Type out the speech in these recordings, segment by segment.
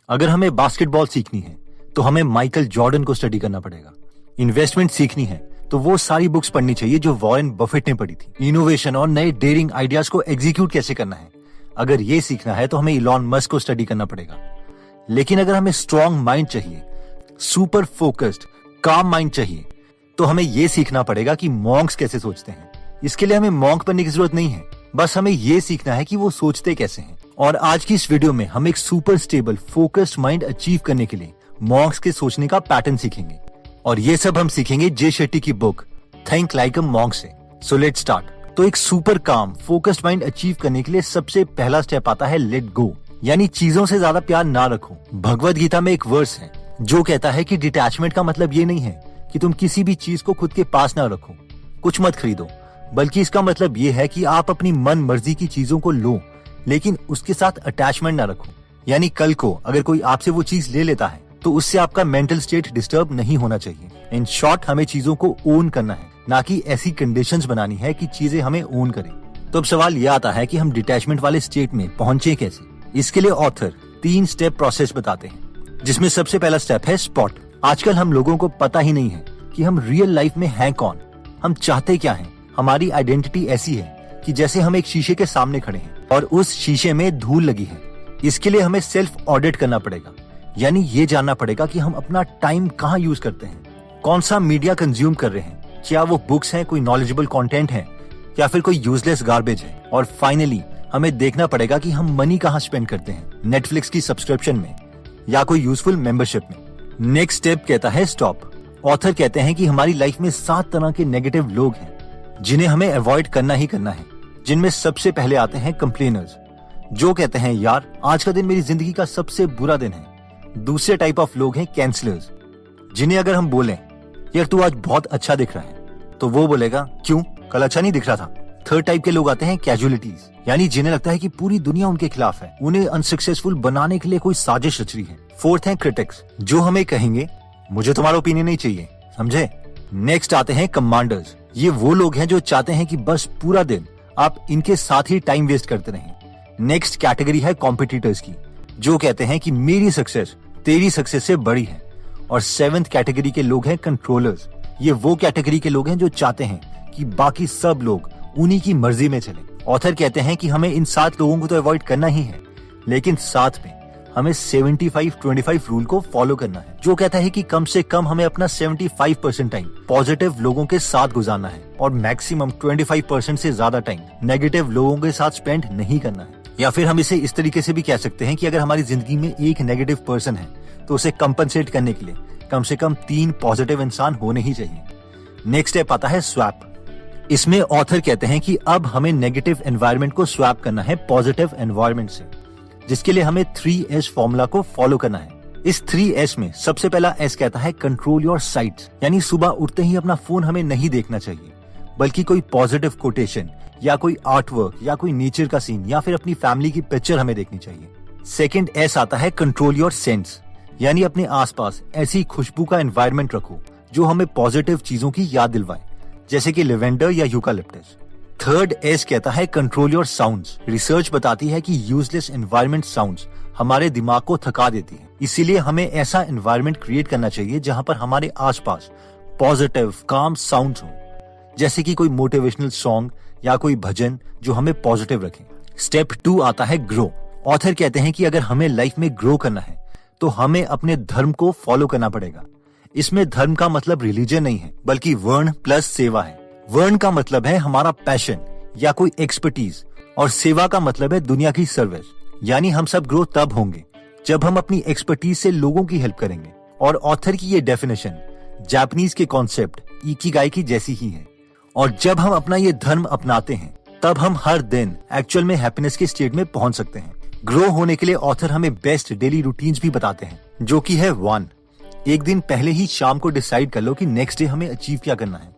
अगर हमें बास्केटबॉल सीखनी है तो हमें माइकल जॉर्डन को स्टडी करना पड़ेगा। इन्वेस्टमेंट सीखनी है तो वो सारी बुक्स पढ़नी चाहिए जो वॉरेन बफेट ने पढ़ी थी। इनोवेशन और नए डेयरिंग आइडियाज को एग्जीक्यूट कैसे करना है, अगर ये सीखना है तो हमें इलॉन मस्क को स्टडी करना पड़ेगा। लेकिन अगर हमें स्ट्रॉन्ग माइंड चाहिए, सुपर फोकस्ड काम माइंड चाहिए, तो हमें ये सीखना पड़ेगा कि मॉन्क्स कैसे सोचते हैं। इसके लिए हमें मॉन्क बनने की जरूरत नहीं है, बस हमें ये सीखना है कि वो सोचते कैसे हैं। और आज की इस वीडियो में हम एक super stable focused mind achieve करने के लिए मॉन्क्स के सोचने का पैटर्न सीखेंगे। और ये सब हम सीखेंगे जे शेट्टी की book Think Like a Monk से। So let's start. तो एक सुपर काम फोकस्ड माइंड अचीव करने के लिए सबसे पहला स्टेप आता है लेट गो, यानी चीजों से ज्यादा प्यार ना रखो। भगवद गीता में एक वर्स है जो कहता है कि डिटैचमेंट का मतलब ये नहीं है कि तुम किसी भी चीज को खुद के पास ना रखो, कुछ मत खरीदो, बल्कि इसका मतलब ये है कि आप अपनी मन मर्जी की चीजों को लो लेकिन उसके साथ अटैचमेंट ना रखो। यानी कल को अगर कोई आपसे वो चीज ले लेता है तो उससे आपका मेंटल स्टेट डिस्टर्ब नहीं होना चाहिए। इन शॉर्ट हमें चीजों को ओन करना है, ना कि ऐसी कंडीशंस बनानी है कि चीजें हमें ओन करें। तो अब सवाल यह आता है कि हम डिटैचमेंट वाले स्टेट में पहुंचे कैसे। इसके लिए ऑथर 3 स्टेप प्रोसेस बताते हैं, जिसमें सबसे पहला स्टेप है स्पॉट। आजकल हम लोगों को पता ही नहीं है कि हम रियल लाइफ में हैं कौन, हम चाहते क्या हैं। हमारी आइडेंटिटी ऐसी है कि जैसे हम एक शीशे के सामने खड़े हैं और उस शीशे में धूल लगी है। इसके लिए हमें सेल्फ ऑडिट करना पड़ेगा, यानी ये जानना पड़ेगा कि हम अपना टाइम कहाँ यूज करते हैं, कौन सा मीडिया कंज्यूम कर रहे हैं, क्या वो बुक्स हैं, कोई नॉलेजेबल कंटेंट है या फिर कोई यूजलेस गार्बेज है। और फाइनली हमें देखना पड़ेगा कि हम मनी कहाँ स्पेंड करते हैं, नेटफ्लिक्स की सब्सक्रिप्शन में या कोई यूजफुल मेंबरशिप में। नेक्स्ट स्टेप कहता है स्टॉप। ऑथर कहते हैं कि हमारी लाइफ में 7 तरह के नेगेटिव लोग हैं जिन्हें हमें अवॉइड करना ही करना है। जिनमें सबसे पहले आते हैं कंप्लेनर्स, जो कहते हैं यार आज का दिन मेरी जिंदगी का सबसे बुरा दिन है। दूसरे टाइप ऑफ लोग हैं कैंसलर्स, जिन्हें अगर हम बोलें यार तू आज बहुत अच्छा दिख रहा है तो वो बोलेगा क्यों, कल अच्छा नहीं दिख रहा था। थर्ड टाइप के लोग आते हैं कैजुअलिटीज, यानी जिन्हें लगता है कि पूरी दुनिया उनके खिलाफ है, उन्हें अनसक्सेसफुल बनाने के लिए कोई साजिश रच रही है। फोर्थ है क्रिटिक्स, जो हमें कहेंगे मुझे तुम्हारा ओपिनियन नहीं चाहिए, समझे। नेक्स्ट आते हैं कमांडर्स, ये वो लोग हैं जो चाहते हैं कि बस पूरा दिन आप इनके साथ ही टाइम वेस्ट करते रहें। नेक्स्ट कैटेगरी है कॉम्पिटिटर्स की, जो कहते हैं कि मेरी सक्सेस तेरी सक्सेस से बड़ी है। और 7th कैटेगरी के लोग हैं कंट्रोलर्स, ये वो कैटेगरी के लोग हैं जो चाहते हैं कि बाकी सब लोग उन्हीं की मर्जी में चले। ऑथर कहते हैं कि हमें इन 7 लोगों को तो अवॉइड करना ही है, लेकिन साथ में हमें 75-25 रूल को फॉलो करना है, जो कहता है कि कम से कम हमें अपना 75% टाइम पॉजिटिव लोगों के साथ गुजारना है और मैक्सिमम 25% से ज्यादा टाइम नेगेटिव लोगों के साथ स्पेंड नहीं करना है। या फिर हम इसे इस तरीके से भी कह सकते हैं कि अगर हमारी जिंदगी में एक नेगेटिव पर्सन है तो उसे कंपनसेट करने के लिए कम से कम 3 पॉजिटिव इंसान होने ही चाहिए। नेक्स्ट स्टेप आता है स्वैप। इसमें ऑथर कहते हैं कि अब हमें नेगेटिव एनवायरनमेंट को स्वैप करना है पॉजिटिव एनवायरनमेंट से, जिसके लिए हमें 3S फॉर्मूला को फॉलो करना है। इस 3S में सबसे पहला S कहता है कंट्रोल योर साइट्स, यानी सुबह उठते ही अपना फोन हमें नहीं देखना चाहिए, बल्कि कोई पॉजिटिव कोटेशन या कोई आर्टवर्क या कोई नेचर का सीन या फिर अपनी फैमिली की पिक्चर हमें देखनी चाहिए। सेकंड S आता है कंट्रोल योर सेंस, यानी अपने आसपास ऐसी खुशबू का एनवायरनमेंट रखो जो हमें पॉजिटिव चीजों की याद दिलवाए, जैसे कि लेवेंडर या यूकालिप्टस। थर्ड S कहता है कंट्रोल योर साउंड्स। रिसर्च बताती है कि यूजलेस एनवायरनमेंट साउंड्स हमारे दिमाग को थका देती है, इसीलिए हमें ऐसा एनवायरनमेंट क्रिएट करना चाहिए जहां पर हमारे आसपास पॉजिटिव काम साउंड्स हो, जैसे कि कोई मोटिवेशनल सॉन्ग या कोई भजन जो हमें पॉजिटिव रखे। स्टेप 2 आता है ग्रो। ऑथर कहते हैं कि अगर हमें लाइफ में ग्रो करना है तो हमें अपने धर्म को फॉलो करना पड़ेगा। इसमें धर्म का मतलब रिलीजन नहीं है, बल्कि वर्ण प्लस सेवा है। वर्ण का मतलब है हमारा पैशन या कोई एक्सपर्टीज, और सेवा का मतलब है दुनिया की सर्विस। यानी हम सब ग्रो तब होंगे जब हम अपनी एक्सपर्टीज से लोगों की हेल्प करेंगे। और ऑथर की ये डेफिनेशन जापानीज के कॉन्सेप्ट इकिगाई की जैसी ही है। और जब हम अपना ये धर्म अपनाते हैं तब हम हर दिन एक्चुअल में हैप्पीनेस के स्टेट में पहुंच सकते हैं। ग्रो होने के लिए ऑथर हमें बेस्ट डेली रूटीन्स भी बताते हैं, जो कि है 1, एक दिन पहले ही शाम को डिसाइड कर लो कि नेक्स्ट डे हमें अचीव क्या करना है।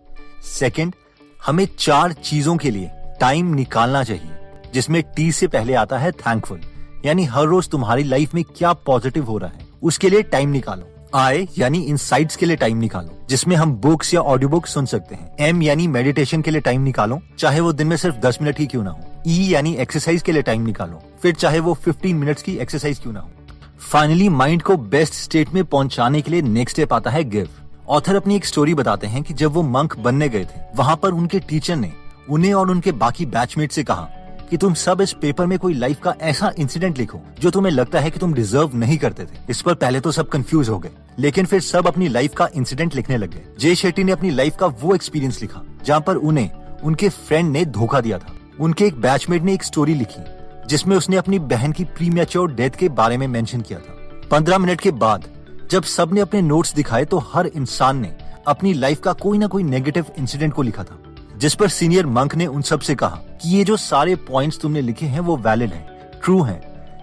सेकंड, हमें 4 चीजों के लिए टाइम निकालना चाहिए, जिसमें T से पहले आता है थैंकफुल, यानी हर रोज तुम्हारी लाइफ में क्या पॉजिटिव हो रहा है उसके लिए टाइम निकालो। I यानी इनसाइट्स के लिए टाइम निकालो, जिसमें हम बुक्स या ऑडियो बुक सुन सकते हैं। M यानी मेडिटेशन के लिए टाइम निकालो, चाहे वो दिन में सिर्फ 10 मिनट ही क्यों ना हो। E यानी एक्सरसाइज के लिए टाइम निकालो, फिर चाहे वो 15 मिनट्स की एक्सरसाइज क्यों ना हो। फाइनली माइंड को बेस्ट स्टेट में पहुंचाने के लिए नेक्स्ट स्टेप आता है गिव। ऑथर अपनी एक स्टोरी बताते हैं कि जब वो मंक बनने गए थे, वहाँ पर उनके टीचर ने उन्हें और उनके बाकी बैचमेट से कहा कि तुम सब इस पेपर में कोई लाइफ का ऐसा इंसिडेंट लिखो जो तुम्हें लगता है कि तुम डिजर्व नहीं करते थे। इस पर पहले तो सब कंफ्यूज हो गए, लेकिन फिर सब अपनी लाइफ का इंसिडेंट लिखने लग गए। जय शेट्टी ने अपनी लाइफ का वो एक्सपीरियंस लिखा जहाँ पर उन्हें उनके फ्रेंड ने धोखा दिया था। उनके एक बैचमेट ने एक स्टोरी लिखी जिसमें उसने अपनी बहन की प्रीमैच्योर डेथ के बारे में मेंशन किया था। 15 मिनट के बाद जब सब ने अपने नोट्स दिखाए तो हर इंसान ने अपनी लाइफ का कोई ना कोई नेगेटिव इंसिडेंट को लिखा था, जिस पर सीनियर मंक ने उन सब से कहा कि ये जो सारे पॉइंट्स तुमने लिखे हैं वो वैलिड हैं, ट्रू हैं,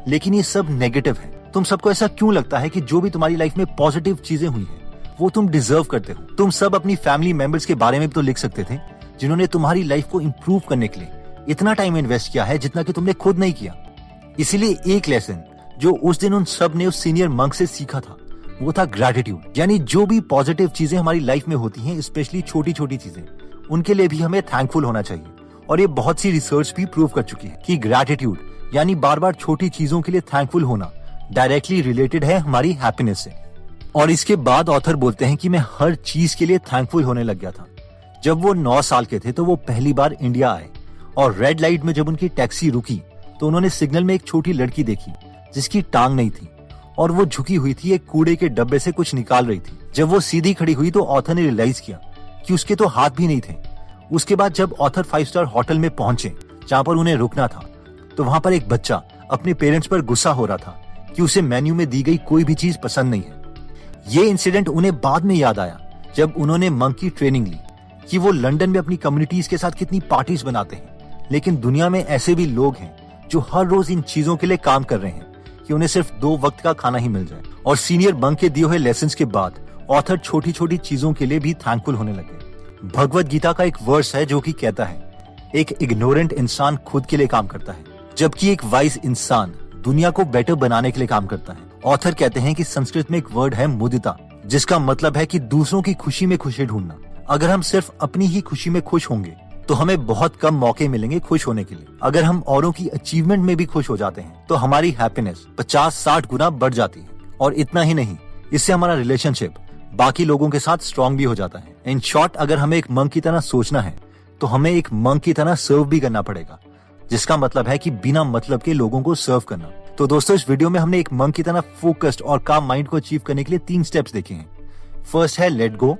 लेकिन ये सब नेगेटिव है। तुम सबको ऐसा क्यों लगता है कि जो भी तुम्हारी लाइफ में पॉजिटिव चीजें हुई हैं वो तुम डिजर्व करते हो? तुम सब अपनी फैमिली मेंबर्स के बारे में भी तो लिख सकते थे जिन्होंने तुम्हारी लाइफ को इम्प्रूव करने के लिए इतना टाइम इन्वेस्ट किया है जितना कि तुमने खुद नहीं किया। इसीलिए एक लेसन जो उस दिन उन सब ने उस सीनियर मंक से सीखा था वो था ग्रैटिट्यूड। यानी जो भी पॉजिटिव चीजें हमारी लाइफ में होती हैं, स्पेशली छोटी छोटी चीजें, उनके लिए भी हमें थैंकफुल होना चाहिए। और ये बहुत सी रिसर्च भी प्रूव कर चुकी है कि ग्रैटिट्यूड यानी बार बार छोटी चीजों के लिए थैंकफुल होना डायरेक्टली रिलेटेड है हमारी हैप्पीनेस से। और इसके बाद ऑथर बोलते हैं कि मैं हर चीज के लिए थैंकफुल होने लग गया था। जब वो 9 साल के थे तो वो पहली बार इंडिया आए और रेड लाइट में जब उनकी टैक्सी रुकी तो उन्होंने सिग्नल में एक छोटी लड़की देखी जिसकी टांग नहीं थी और वो झुकी हुई थी, एक कूड़े के डब्बे से कुछ निकाल रही थी। जब वो सीधी खड़ी हुई तो ऑथर ने रियलाइज किया कि उसके तो हाथ भी नहीं थे। उसके बाद जब ऑथर 5 स्टार होटल में पहुंचे जहाँ पर उन्हें रुकना था, तो वहाँ पर एक बच्चा अपने पेरेंट्स पर गुस्सा हो रहा था कि उसे मेन्यू में दी गई कोई भी चीज पसंद नहीं है। ये इंसिडेंट उन्हें बाद में याद आया जब उन्होंने मंक की ट्रेनिंग ली कि वो लंदन में अपनी कम्युनिटीज के साथ कितनी पार्टीज बनाते हैं, लेकिन दुनिया में ऐसे भी लोग हैं जो हर रोज इन चीजों के लिए काम कर रहे हैं कि उन्हें सिर्फ 2 वक्त का खाना ही मिल जाए। और सीनियर मंक के दिए हुए लेसन्स के बाद ऑथर छोटी छोटी चीजों के लिए भी थैंकफुल होने लगे। भगवत गीता का एक वर्स है जो कि कहता है, एक इग्नोरेंट इंसान खुद के लिए काम करता है जबकि एक वाइज इंसान दुनिया को बेटर बनाने के लिए काम करता है। ऑथर कहते हैं कि संस्कृत में एक वर्ड है मुदिता, जिसका मतलब है कि दूसरों की खुशी में खुशी ढूंढना। अगर हम सिर्फ अपनी ही खुशी में खुश होंगे तो हमें बहुत कम मौके मिलेंगे खुश होने के लिए। अगर हम औरों की अचीवमेंट में भी खुश हो जाते हैं तो हमारी हैप्पीनेस 50-60 गुना बढ़ जाती है। और इतना ही नहीं, इससे हमारा रिलेशनशिप बाकी लोगों के साथ स्ट्रॉन्ग भी हो जाता है। इन शॉर्ट, अगर हमें एक मंक की तरह सोचना है तो हमें एक मंक की तरह सर्व भी करना पड़ेगा, जिसका मतलब है कि बिना मतलब के लोगों को सर्व करना। तो दोस्तों, इस वीडियो में हमने एक मंक की तरह फोकस्ड और काम माइंड को अचीव करने के लिए 3 स्टेप्स देखे हैं। फर्स्ट है लेट गो,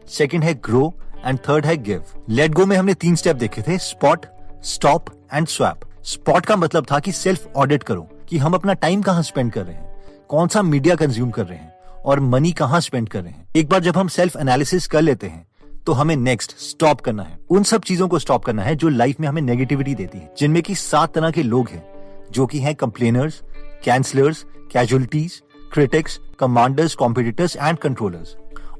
सेकंड है ग्रो एंड थर्ड है गिव। लेट गो में हमने 3 स्टेप देखे थे, spot, stop and swap. Spot का मतलब था कि सेल्फ ऑडिट करो कि हम अपना टाइम कहाँ स्पेंड कर रहे हैं, कौन सा मीडिया कंज्यूम कर रहे हैं और मनी कहाँ स्पेंड कर रहे हैं। एक बार जब हम सेल्फ एनालिसिस कर लेते हैं तो हमें नेक्स्ट स्टॉप करना है। उन सब चीजों को स्टॉप करना है जो लाइफ में हमें नेगेटिविटी देती है, जिनमें की 7 तरह के लोग हैं जो कि हैं complainers, cancellers, casualties, critics, commanders, competitors and controllers.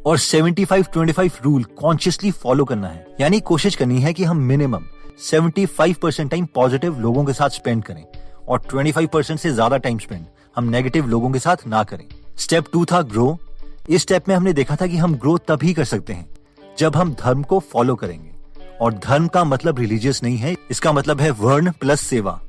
और 75-25 रूल कॉन्शियसली फॉलो करना है, यानी कोशिश करनी है कि हम मिनिमम 75% टाइम पॉजिटिव लोगों के साथ स्पेंड करें और 25% से ज्यादा टाइम स्पेंड हम नेगेटिव लोगों के साथ ना करें। स्टेप 2 था ग्रो। इस स्टेप में हमने देखा था कि हम ग्रो तभी कर सकते हैं जब हम धर्म को फॉलो करेंगे। और धर्म का मतलब रिलीजियस नहीं है, इसका मतलब है वर्ण प्लस सेवा,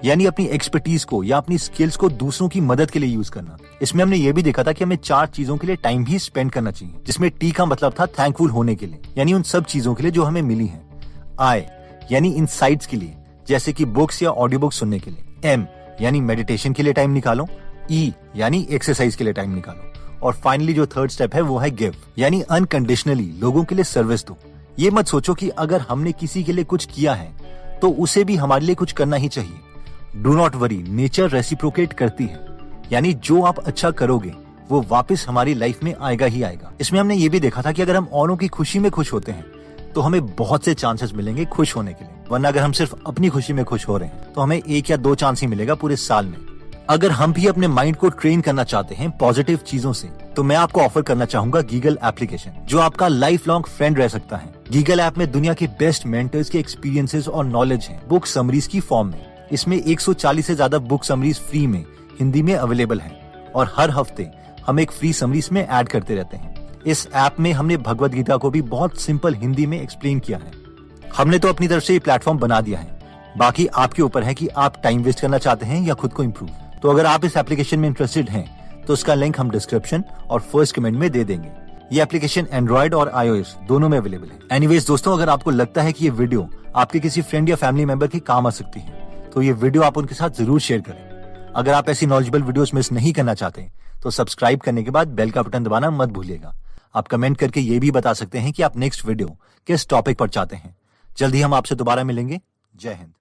यानी अपनी एक्सपर्टीज को या अपनी स्किल्स को दूसरों की मदद के लिए यूज करना। इसमें हमने ये भी देखा था कि हमें 4 चीजों के लिए टाइम भी स्पेंड करना चाहिए, जिसमें टी का मतलब था थैंकफुल होने के लिए, यानी उन सब चीजों के लिए जो हमें मिली हैं। आई यानी इनसाइट्स के लिए, जैसे कि बुक्स या ऑडियो बुक्स सुनने के लिए। एम यानी मेडिटेशन के लिए टाइम निकालो। ई यानी एक्सरसाइज के लिए टाइम निकालो। और फाइनली जो थर्ड स्टेप है वो है गिव, यानी अनकंडीशनली लोगों के लिए सर्विस दो। ये मत सोचो कि अगर हमने किसी के लिए कुछ किया है तो उसे भी हमारे लिए कुछ करना ही चाहिए। Do not worry, nature reciprocate करती है, यानी जो आप अच्छा करोगे वो वापस हमारी लाइफ में आएगा ही आएगा। इसमें हमने ये भी देखा था कि अगर हम औरों की खुशी में खुश होते हैं तो हमें बहुत से चांसेस मिलेंगे खुश होने के लिए, वरना अगर हम सिर्फ अपनी खुशी में खुश हो रहे हैं तो हमें 1 या 2 चांस ही मिलेगा पूरे साल में। अगर हम भी अपने माइंड को ट्रेन करना चाहते हैं पॉजिटिव चीजों से, तो मैं आपको ऑफर करना चाहूंगा गीगल एप्लीकेशन, जो आपका लाइफ लॉन्ग फ्रेंड रह सकता है। गीगल ऐप में दुनिया के बेस्ट मेंटर्स के एक्सपीरियंसेस और नॉलेज हैं बुक समरीज की फॉर्म में। इसमें 140 से ज्यादा बुक समरीज फ्री में हिंदी में अवेलेबल हैं और हर हफ्ते हम एक फ्री समरीज में ऐड करते रहते हैं। इस ऐप में हमने भगवत गीता को भी बहुत सिंपल हिंदी में एक्सप्लेन किया है। हमने तो अपनी तरफ से ये प्लेटफॉर्म बना दिया है, बाकी आपके ऊपर है कि आप टाइम वेस्ट करना चाहते हैं या खुद को इम्प्रूव। तो अगर आप इस एप्लीकेशन में इंटरेस्टेड हैं तो उसका लिंक हम डिस्क्रिप्शन और फर्स्ट कमेंट में दे देंगे। ये एप्लीकेशन एंड्रॉइड और iOS दोनों में अवेलेबल है। एनीवेज दोस्तों, अगर आपको लगता है कि ये वीडियो आपके किसी फ्रेंड या फैमिली मेंबर के काम आ सकती है तो ये वीडियो आप उनके साथ जरूर शेयर करें। अगर आप ऐसी नॉलेजेबल वीडियोस मिस नहीं करना चाहते तो सब्सक्राइब करने के बाद बेल का बटन दबाना मत भूलिएगा। आप कमेंट करके ये भी बता सकते हैं कि आप नेक्स्ट वीडियो किस टॉपिक पर चाहते हैं। जल्दी हम आपसे दोबारा मिलेंगे। जय हिंद।